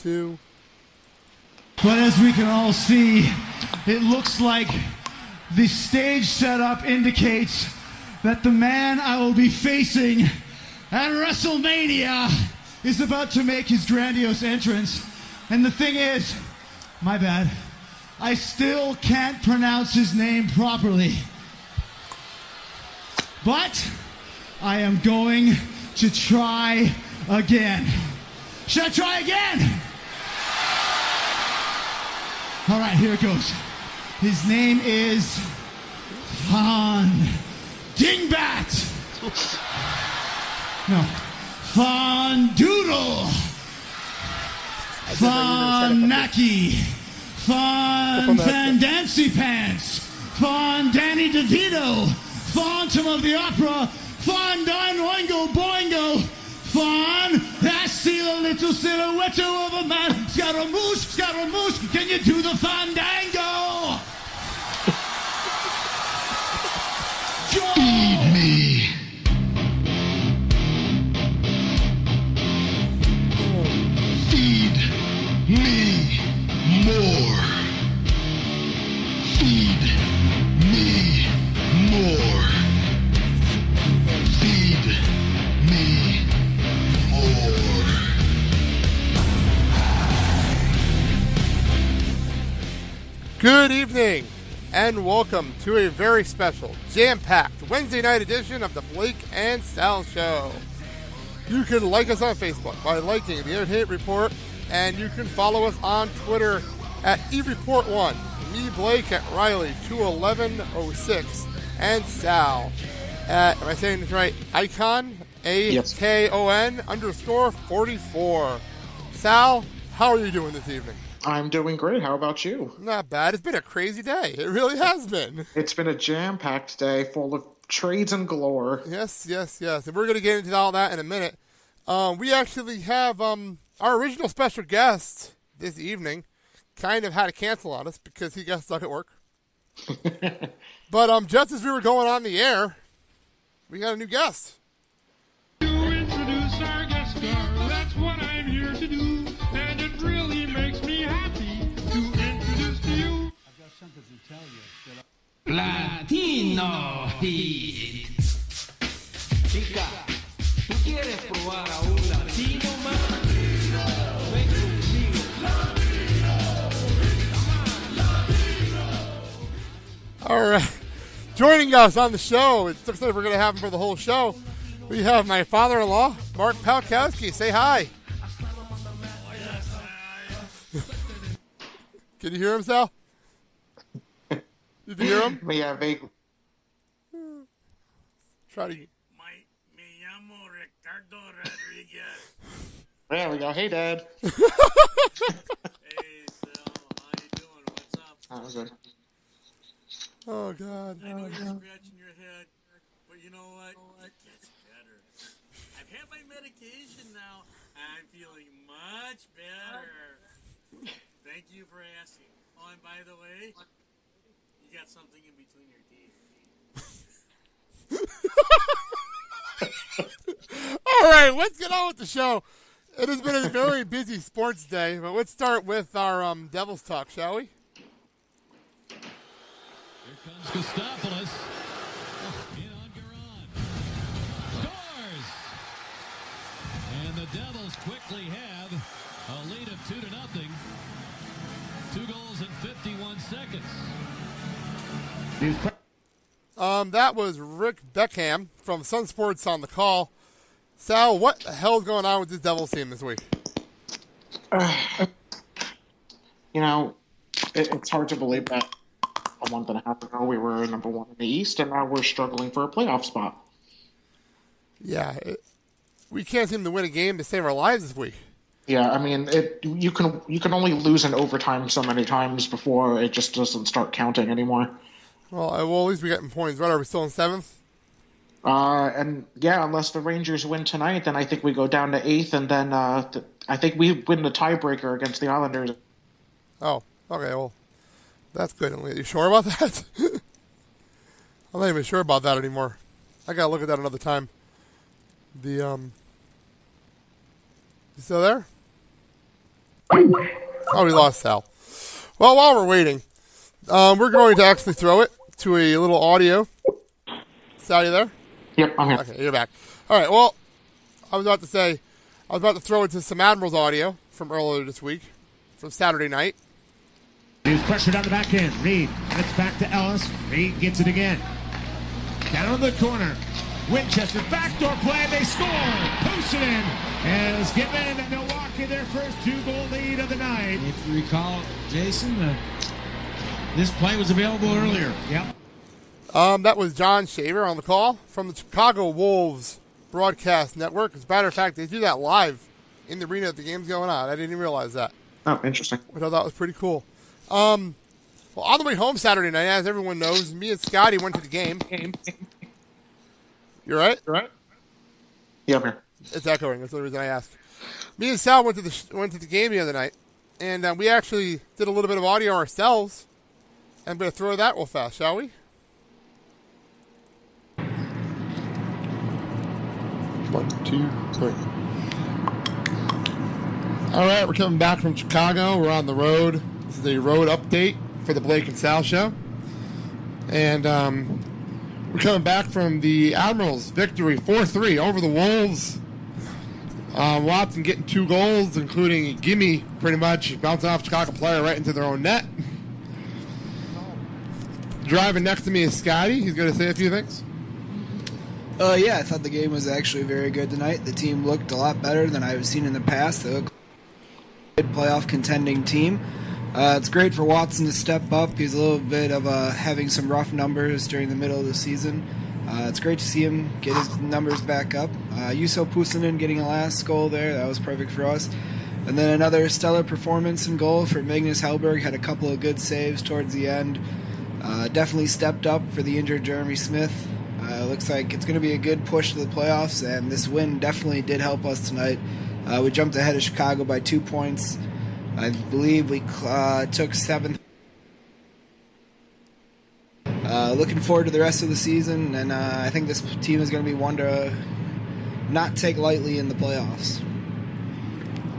2. But as we can all see, it looks like the stage setup indicates that the man I will be facing at WrestleMania is about to make his grandiose entrance. And the thing is, my bad, I still can't pronounce his name properly. But I am going to try again. Should I try again? All right, here it goes. His name is Dingbat. No, Doodle. Naki. Fandancy Pants. Danny DeVito. Phantom of the Opera. Don Oingo Boingo. I see a little silhouette of a man. Scaramouche, can you do the Fandango? Feed me. Feed me more. Feed me more. Feed me more. Good evening, and welcome to a very special, jam-packed Wednesday night edition of the Blake and Sal Show. You can like us on Facebook by liking the Entertainment Report, and you can follow us on Twitter at eReport1, me, Blake, at Riley21106, and Sal at, am I saying this right, Icon, AKON _44. Sal, how are you doing this evening? I'm doing great. How about you? Not bad. It's been a crazy day. It really has been. It's been a jam-packed day full of trades and galore. Yes. And we're going to get into all that in a minute. We actually have our original special guest this evening kind of had to cancel on us because he got stuck at work. But just as we were going on the air, we got a new guest. To introduce our guest star, that's what I'm here to do. And it really makes me happy to introduce to you. I've got something to tell you. Latino Heat. Chica, ¿tú quieres probar a un latino más? Ven conmigo. All right. Joining us on the show, it looks like we're going to have him for the whole show. We have my father-in-law, Mark Palkowski. Say hi. Can you hear him, Sal? Did you hear him? Yeah, vaguely. Try to. Me llamo Ricardo Rodriguez. There we go. Hey, Dad. Hey, Sal, how you doing? What's up? That was good. Oh, God. I know you're scratching your head, but you know what? It gets better. I've had my medication now. I'm feeling much better. Thank you for asking. Oh, and by the way, you got something in between your teeth. All right, let's get on with the show. It has been a very busy sports day, but let's start with our Devils talk, shall we? Here comes Kostopoulos. In on Garon. Scores! And the Devils quickly have a lead of 2-0. 2 goals in 51 seconds. That was Rick Beckham from Sun Sports on the call. Sal, what the hell is going on with this Devils team this week? It's hard to believe that a month and a half ago we were number one in the East, and now we're struggling for a playoff spot. Yeah, we can't seem to win a game to save our lives this week. Yeah, I mean, you can only lose in overtime so many times before it just doesn't start counting anymore. Well, at least we getting points. What, are we still in 7th? And yeah, unless the Rangers win tonight, then I think we go down to 8th, and then I think we win the tiebreaker against the Islanders. Oh, okay, well, that's good. Are you sure about that? I'm not even sure about that anymore. I gotta look at that another time. You still there? Oh, we lost Sal. Well, while we're waiting, we're going to actually throw it to a little audio. Sal, you there? Yep, I'm here. Okay, you're back. All right, well, I was about to throw it to some Admirals audio from earlier this week, from Saturday night. He's pressured on the back end. Reed gets back to Ellis. Reed gets it again. Down in the corner. Winchester backdoor play, and they score. Pusanen has given Milwaukee their first 2-goal lead of the night. If you recall, Jason, this play was available earlier. Yep. That was John Shaver on the call from the Chicago Wolves broadcast network. As a matter of fact, they do that live in the arena that the game's going on. I didn't even realize that. Oh, interesting. Which I thought was pretty cool. Well, on the way home Saturday night, as everyone knows, me and Scotty went to the game. You right? Yeah, I'm here. It's echoing. That's the reason I asked. Me and Sal went to the game the other night, and we actually did a little bit of audio ourselves. I'm going to throw that real fast, shall we? 1, 2, 3. All right, we're coming back from Chicago. We're on the road. This is a road update for the Blake and Sal show. And we're coming back from the Admirals' victory 4-3 over the Wolves. Watson getting 2 goals, including a gimme, pretty much, bouncing off Chicago player right into their own net. Driving next to me is Scotty. He's going to say a few things. Yeah, I thought the game was actually very good tonight. The team looked a lot better than I've seen in the past. They look like a good playoff contending team. It's great for Watson to step up. He's a little bit of having some rough numbers during the middle of the season. It's great to see him get his numbers back up. Juuso Pusanen getting a last goal there. That was perfect for us. And then another stellar performance in goal for Magnus Hellberg. Had a couple of good saves towards the end. Definitely stepped up for the injured Jeremy Smith. Looks like it's going to be a good push to the playoffs, and this win definitely did help us tonight. We jumped ahead of Chicago by 2 points. I believe we took 7th. Looking forward to the rest of the season, and I think this team is going to be one to not take lightly in the playoffs.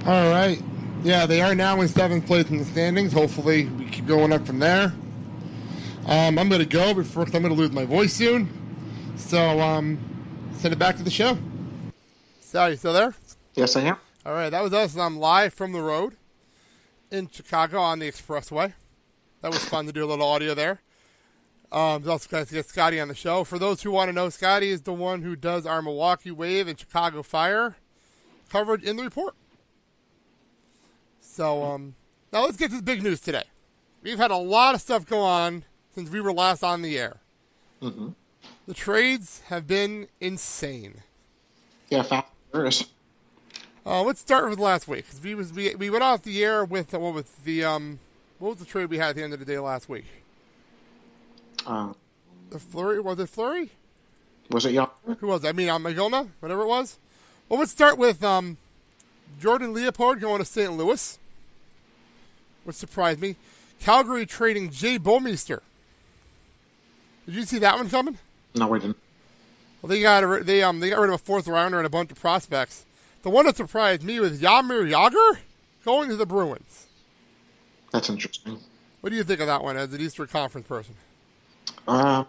All right. Yeah, they are now in 7th place in the standings. Hopefully we keep going up from there. I'm going to go, but first I'm going to lose my voice soon. So, send it back to the show. Sal, you still there? Yes, I am. All right, that was us. I'm live from the road in Chicago on the expressway. That was fun to do a little audio there. It's also nice to get Scotty on the show. For those who want to know, Scotty is the one who does our Milwaukee Wave and Chicago Fire coverage in the report. So, now let's get to the big news today. We've had a lot of stuff go on since we were last on the air. Mm-hmm. The trades have been insane. Yeah, fast. Let's start with last week. We went off the air with what was the trade we had at the end of the day last week? The Fleury, was it Fleury? Was it y'all? Who was it? I mean, Magona, whatever it was. Well, let's start with Jordan Leopold going to St. Louis, which surprised me. Calgary trading Jay Bomeister. Did you see that one coming? No, we didn't. Well, they got rid of a 4th rounder and a bunch of prospects. The one that surprised me was Jaromir Jagr going to the Bruins. That's interesting. What do you think of that one as an Eastern Conference person? I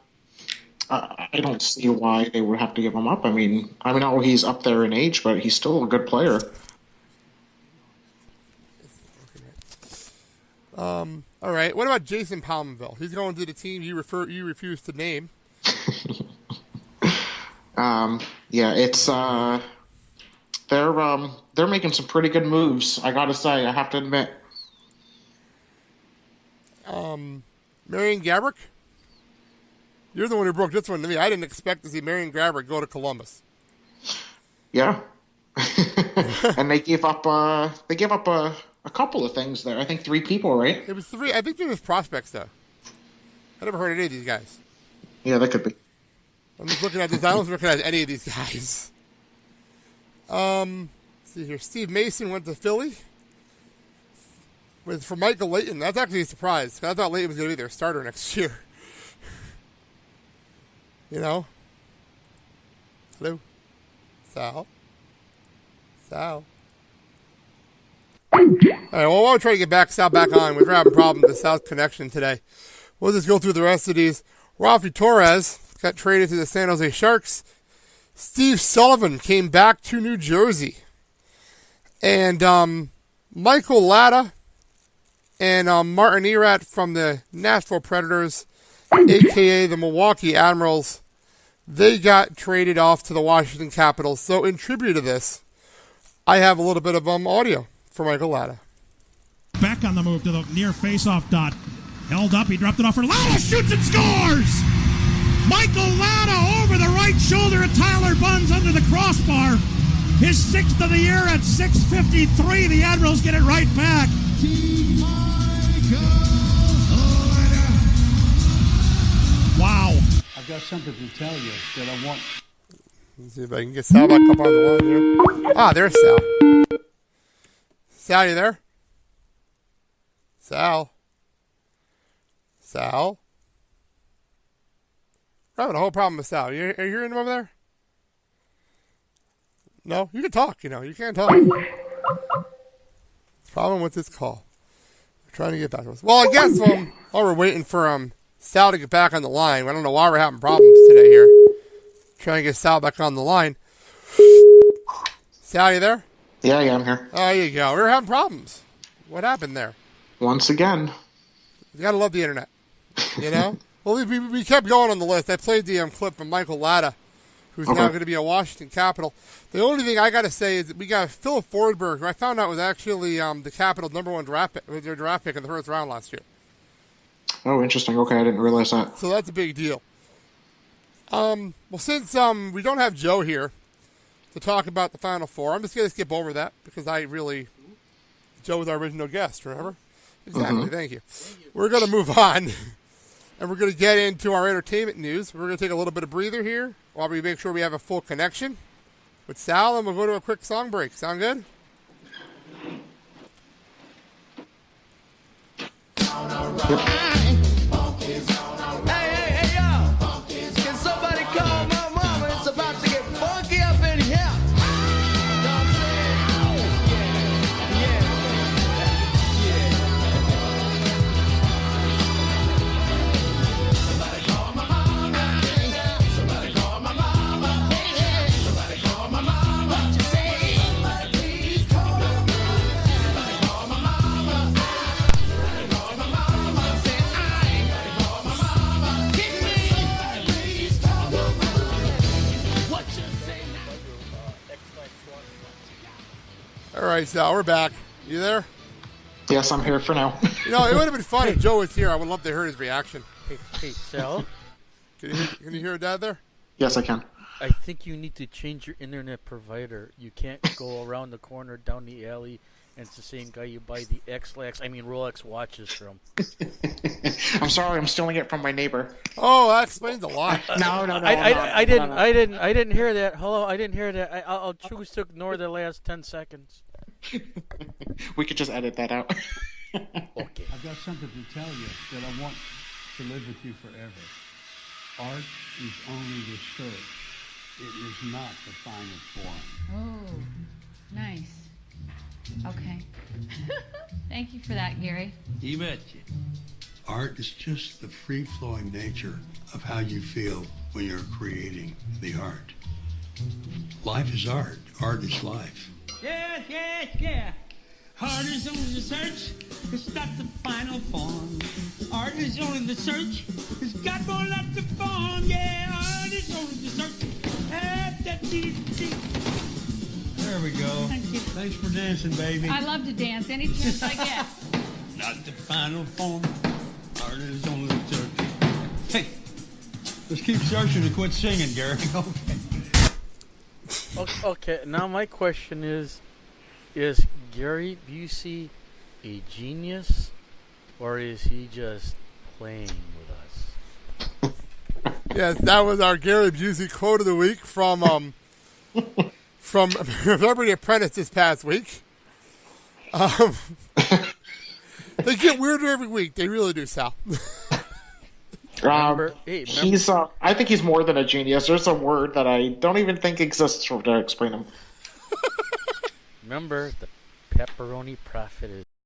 don't see why they would have to give him up. I mean, he's up there in age, but he's still a good player. All right. What about Jason Palmville? He's going to the team you refuse to name. Yeah, it's they're making some pretty good moves. I gotta say, I have to admit. Marian Gaborik? You're the one who broke this one to me. I didn't expect to see Marian Gaborik go to Columbus. Yeah, and they gave up a couple of things there. I think 3 people, right? It was 3. I think there was prospects though. I never heard of any of these guys. Yeah, that could be. I'm just looking at this. I don't recognize any of these guys. Let's see here. Steve Mason went to Philly for Michael Layton. That's actually a surprise. I thought Layton was going to be their starter next year. You know? Hello? Sal? All right, well, we'll try to get Sal back on. We're having problems with the South connection today. We'll just go through the rest of these. Rafi Torres got traded to the San Jose Sharks. Steve Sullivan came back to New Jersey. And Michael Latta and Martin Erat from the Nashville Predators, a.k.a. the Milwaukee Admirals, they got traded off to the Washington Capitals. So in tribute to this, I have a little bit of audio for Michael Latta. Back on the move to the near face-off dot. Held up, he dropped it off for Latta, shoots and scores! Michael Latta over the right shoulder of Tyler Bunz under the crossbar. His 6th of the year at 6:53. The Admirals get it right back. Wow. I've got something to tell you that I want. Let's see if I can get Sal back up on the line here. Ah, there's Sal. Sal, you there? Sal? We're having a whole problem with Sal. Are you hearing him over there? No? You can talk, You can't talk. Problem with this call. We're trying to get back to us. Well, I guess while we're waiting for Sal to get back on the line, I don't know why we're having problems today here. Trying to get Sal back on the line. Sal, you there? Yeah, I'm here. Oh, there you go. We were having problems. What happened there? Once again. You gotta love the internet. Well, we kept going on the list. I played the clip from Michael Latta, who's now going to be a Washington Capital. The only thing I got to say is that we got Philip Forsberg, who I found out was actually the Capital's #1 draft pick, their draft pick in the first round last year. Oh, interesting. Okay, I didn't realize that. So that's a big deal. Well, since we don't have Joe here to talk about the Final Four, I'm just going to skip over that because Joe was our original guest, remember? Exactly, Thank you. We're going to move on, and we're going to get into our entertainment news. We're going to take a little bit of breather here while we make sure we have a full connection with Sal, and we'll go to a quick song break. Sound good? Yep. Hey, yo! Can somebody call my mama? It's about to get funky up in here. All right, Sal, we're back. You there? Yes, I'm here for now. It would have been fun if Joe was here. I would love to hear his reaction. Hey, Sal? Can you hear Dad there? Yes, I can. I think you need to change your internet provider. You can't go around the corner, down the alley, and it's the same guy you buy the Rolex watches from. I'm sorry, I'm stealing it from my neighbor. Oh, that explains a lot. No. I didn't hear that. Hello, I didn't hear that. I'll choose to ignore the last 10 seconds. We could just edit that out. Okay. I've got something to tell you that I want to live with you forever. Art is only the shirt. It is not the final form. Oh, nice. Okay. Thank you for that, Gary. You bet you. Art is just the free-flowing nature of how you feel when you're creating the art. Life is art. Art is life. Yeah. Art is only the search. It's not the final form. Art is only the search. It's got more left to form. Yeah, art is only the search. There we go. Thank you. Thanks for dancing, baby. I love to dance any chance I get. Not the final form. Art is only the search. Hey, let's keep searching and quit singing, Gary. Okay, now my question is Gary Busey a genius, or is he just playing with us? Yes, that was our Gary Busey quote of the week from Celebrity Apprentice this past week. They get weirder every week. They really do, Sal. I think he's more than a genius. There's a word that I don't even think exists to explain him. Remember, the pepperoni prophet is